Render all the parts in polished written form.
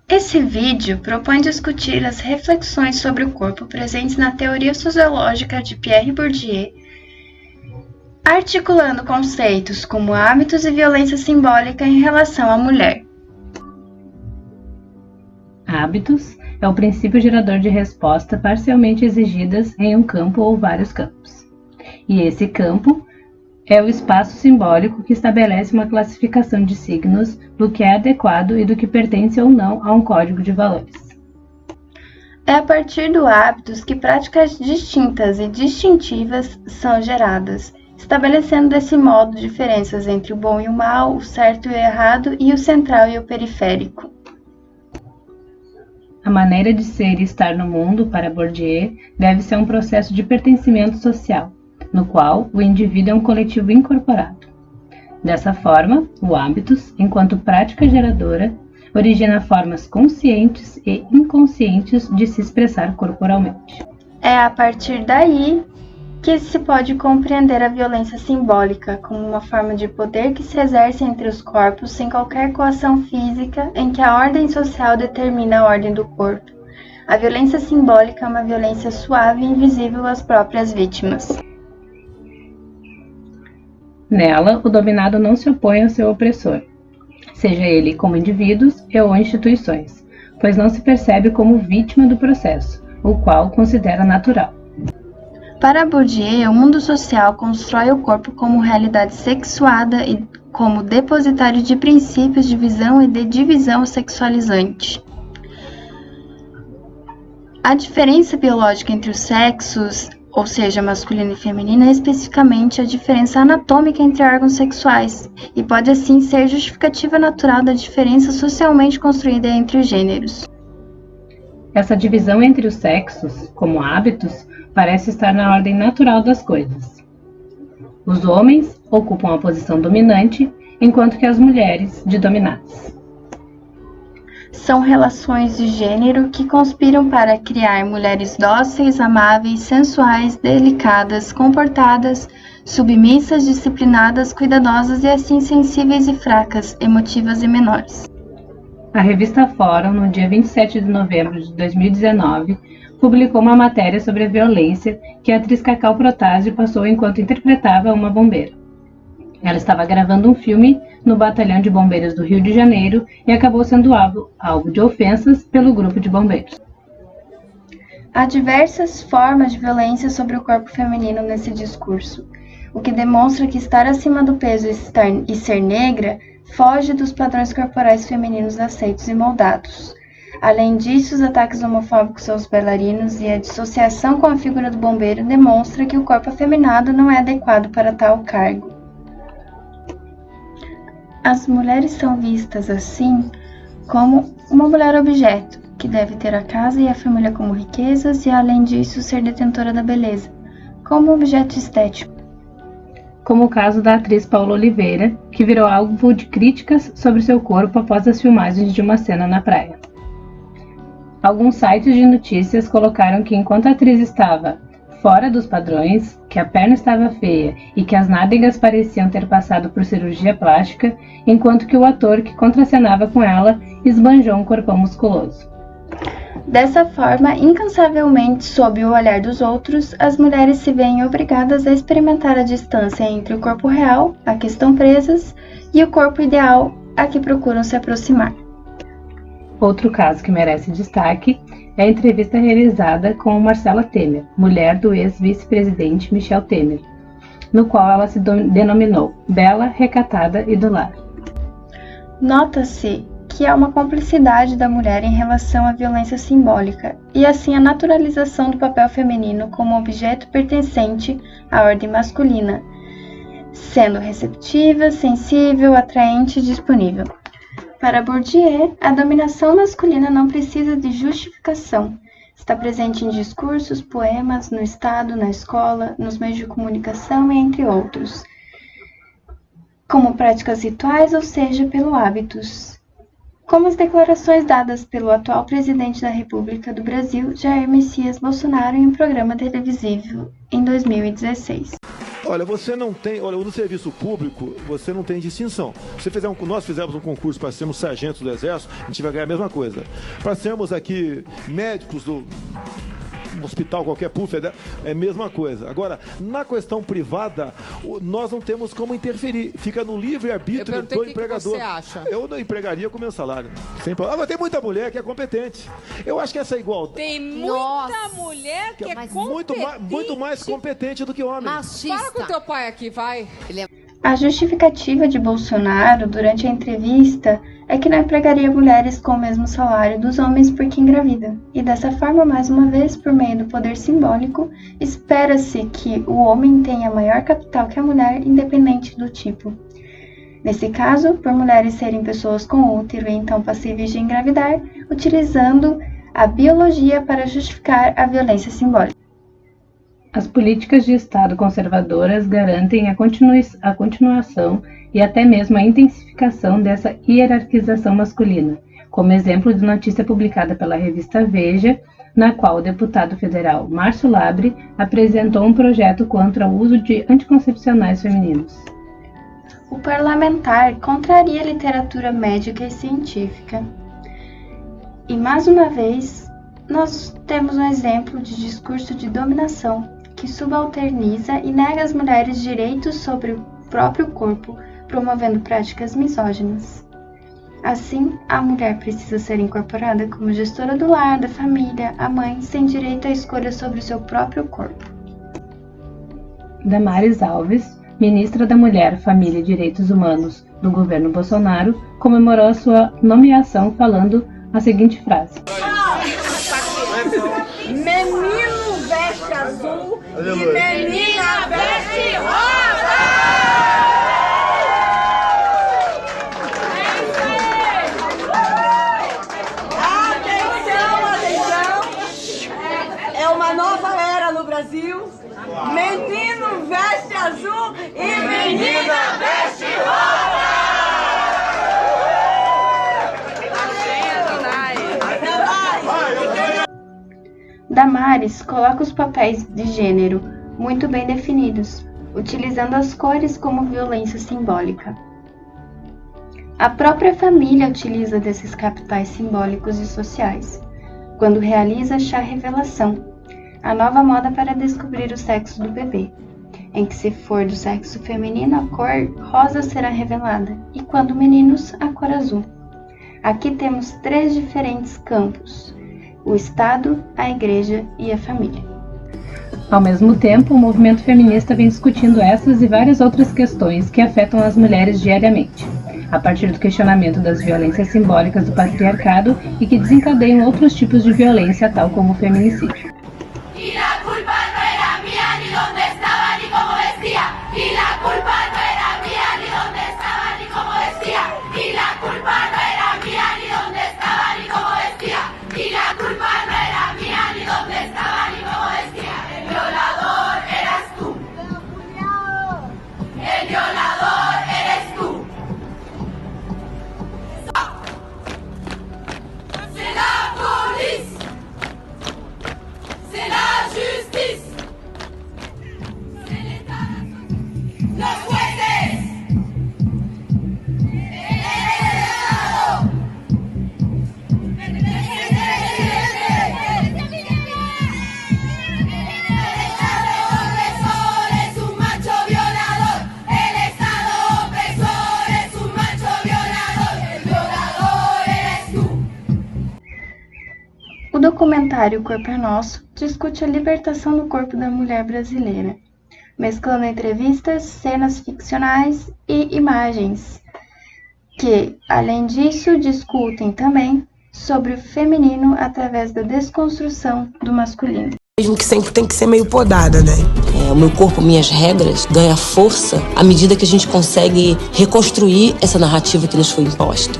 Esse vídeo propõe discutir as reflexões sobre o corpo presentes na teoria sociológica de Pierre Bourdieu, articulando conceitos como hábitos e violência simbólica em relação à mulher. Hábitos é o princípio gerador de resposta parcialmente exigidas em um campo ou vários campos. E esse campo é o espaço simbólico que estabelece uma classificação de signos do que é adequado e do que pertence ou não a um código de valores. É a partir do hábitos que práticas distintas e distintivas são geradas, estabelecendo desse modo diferenças entre o bom e o mal, o certo e o errado e o central e o periférico. A maneira de ser e estar no mundo, para Bourdieu, deve ser um processo de pertencimento social, no qual o indivíduo é um coletivo incorporado. Dessa forma, o hábitos, enquanto prática geradora, origina formas conscientes e inconscientes de se expressar corporalmente. É a partir daí que se pode compreender a violência simbólica como uma forma de poder que se exerce entre os corpos sem qualquer coação física, em que a ordem social determina a ordem do corpo. A violência simbólica é uma violência suave e invisível às próprias vítimas. Nela, o dominado não se opõe ao seu opressor, seja ele como indivíduos ou instituições, pois não se percebe como vítima do processo, o qual considera natural. Para Bourdieu, o mundo social constrói o corpo como realidade sexuada e como depositário de princípios de visão e de divisão sexualizante. A diferença biológica entre os sexos, ou seja, masculino e feminino, é especificamente a diferença anatômica entre órgãos sexuais, e pode assim ser justificativa natural da diferença socialmente construída entre os gêneros. Essa divisão entre os sexos, como hábitos, parece estar na ordem natural das coisas. Os homens ocupam a posição dominante, enquanto que as mulheres de dominadas. São relações de gênero que conspiram para criar mulheres dóceis, amáveis, sensuais, delicadas, comportadas, submissas, disciplinadas, cuidadosas e assim sensíveis e fracas, emotivas e menores. A revista Fórum, no dia 27 de novembro de 2019, publicou uma matéria sobre a violência que a atriz Cacau Protásio passou enquanto interpretava uma bombeira. Ela estava gravando um filme no Batalhão de Bombeiros do Rio de Janeiro e acabou sendo alvo de ofensas pelo grupo de bombeiros. Há diversas formas de violência sobre o corpo feminino nesse discurso, o que demonstra que estar acima do peso e ser negra foge dos padrões corporais femininos aceitos e moldados. Além disso, os ataques homofóbicos aos bailarinos e a dissociação com a figura do bombeiro demonstra que o corpo afeminado não é adequado para tal cargo. As mulheres são vistas, assim, como uma mulher objeto, que deve ter a casa e a família como riquezas e, além disso, ser detentora da beleza, como objeto estético. Como o caso da atriz Paula Oliveira, que virou alvo de críticas sobre seu corpo após as filmagens de uma cena na praia. Alguns sites de notícias colocaram que enquanto a atriz estava fora dos padrões, que a perna estava feia e que as nádegas pareciam ter passado por cirurgia plástica, enquanto que o ator que contracenava com ela esbanjou um corpão musculoso. Dessa forma, incansavelmente sob o olhar dos outros, as mulheres se veem obrigadas a experimentar a distância entre o corpo real, a que estão presas, e o corpo ideal, a que procuram se aproximar. Outro caso que merece destaque é a entrevista realizada com Marcela Temer, mulher do ex-vice-presidente Michel Temer, no qual ela se denominou bela, recatada e do lar. Nota-se que há uma cumplicidade da mulher em relação à violência simbólica e assim a naturalização do papel feminino como objeto pertencente à ordem masculina, sendo receptiva, sensível, atraente e disponível. Para Bourdieu, a dominação masculina não precisa de justificação. Está presente em discursos, poemas, no Estado, na escola, nos meios de comunicação e entre outros, como práticas rituais, ou seja, pelo hábitos. Como as declarações dadas pelo atual presidente da República do Brasil, Jair Messias Bolsonaro, em um programa televisivo em 2016. Olha, você não tem... Olha, no serviço público, você não tem distinção. Se fizer nós fizemos um concurso para sermos sargentos do Exército, a gente vai ganhar a mesma coisa. Para sermos aqui médicos do... hospital, qualquer PUF, é a mesma coisa. Agora, na questão privada, nós não temos como interferir. Fica no livre-arbítrio do empregador. Que você acha? Eu não empregaria com meu salário. Mas tem muita mulher que é competente. Eu acho que essa igualdade... Tem muita mulher que é competente. Muito mais competente do que homem. Machista. Fala com o teu pai aqui, vai. A justificativa de Bolsonaro durante a entrevista é que não empregaria mulheres com o mesmo salário dos homens porque engravida. E dessa forma, mais uma vez, por meio do poder simbólico, espera-se que o homem tenha maior capital que a mulher, independente do tipo. Nesse caso, por mulheres serem pessoas com útero e então passíveis de engravidar, utilizando a biologia para justificar a violência simbólica. As políticas de Estado conservadoras garantem a continuação e até mesmo a intensificação dessa hierarquização masculina, como exemplo de notícia publicada pela revista Veja, na qual o deputado federal Márcio Labre apresentou um projeto contra o uso de anticoncepcionais femininos. O parlamentar contraria a literatura médica e científica. E mais uma vez, nós temos um exemplo de discurso de dominação que subalterniza e nega às mulheres direitos sobre o próprio corpo, promovendo práticas misóginas. Assim, a mulher precisa ser incorporada como gestora do lar, da família, a mãe, sem direito à escolha sobre o seu próprio corpo. Damares Alves, ministra da Mulher, Família e Direitos Humanos do governo Bolsonaro, comemorou a sua nomeação falando a seguinte frase: menino veste azul e menina veste rosa! Atenção! É uma nova era no Brasil. Menino veste azul e menina veste rosa! Damares coloca os papéis de gênero muito bem definidos, utilizando as cores como violência simbólica. A própria família utiliza desses capitais simbólicos e sociais, quando realiza a chá revelação, a nova moda para descobrir o sexo do bebê, em que se for do sexo feminino a cor rosa será revelada, e quando meninos a cor azul. Aqui temos 3 diferentes campos: o Estado, a Igreja e a família. Ao mesmo tempo, o movimento feminista vem discutindo essas e várias outras questões que afetam as mulheres diariamente, a partir do questionamento das violências simbólicas do patriarcado e que desencadeiam outros tipos de violência, tal como o feminicídio. O documentário Corpo é Nosso discute a libertação do corpo da mulher brasileira, mesclando entrevistas, cenas ficcionais e imagens, que, além disso, discutem também sobre o feminino através da desconstrução do masculino. Mesmo que sempre tem que ser meio podada, né? O meu corpo, minhas regras, ganha força à medida que a gente consegue reconstruir essa narrativa que nos foi imposta.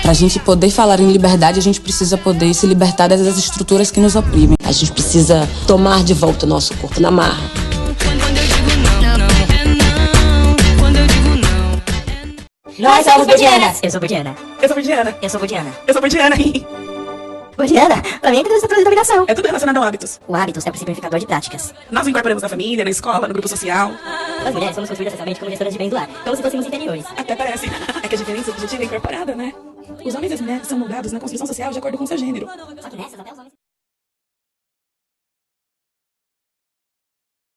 Pra gente poder falar em liberdade, a gente precisa poder se libertar das estruturas que nos oprimem. A gente precisa tomar de volta o nosso corpo na marra. Nós somos budianas. Eu sou budiana. Eu sou budiana. Eu sou budiana. Eu sou budiana. Diana, pra mim é que de dominação. É tudo relacionado ao hábitos. O hábitos é o simplificador de práticas. Nós o incorporamos na família, na escola, no grupo social. As mulheres somos construídas socialmente como gestoras de bem do lar, como se fôssemos interiores. Até parece. É que a diferença objetiva é incorporada, né? Os homens e as mulheres são moldados na construção social de acordo com seu gênero. Só que nessas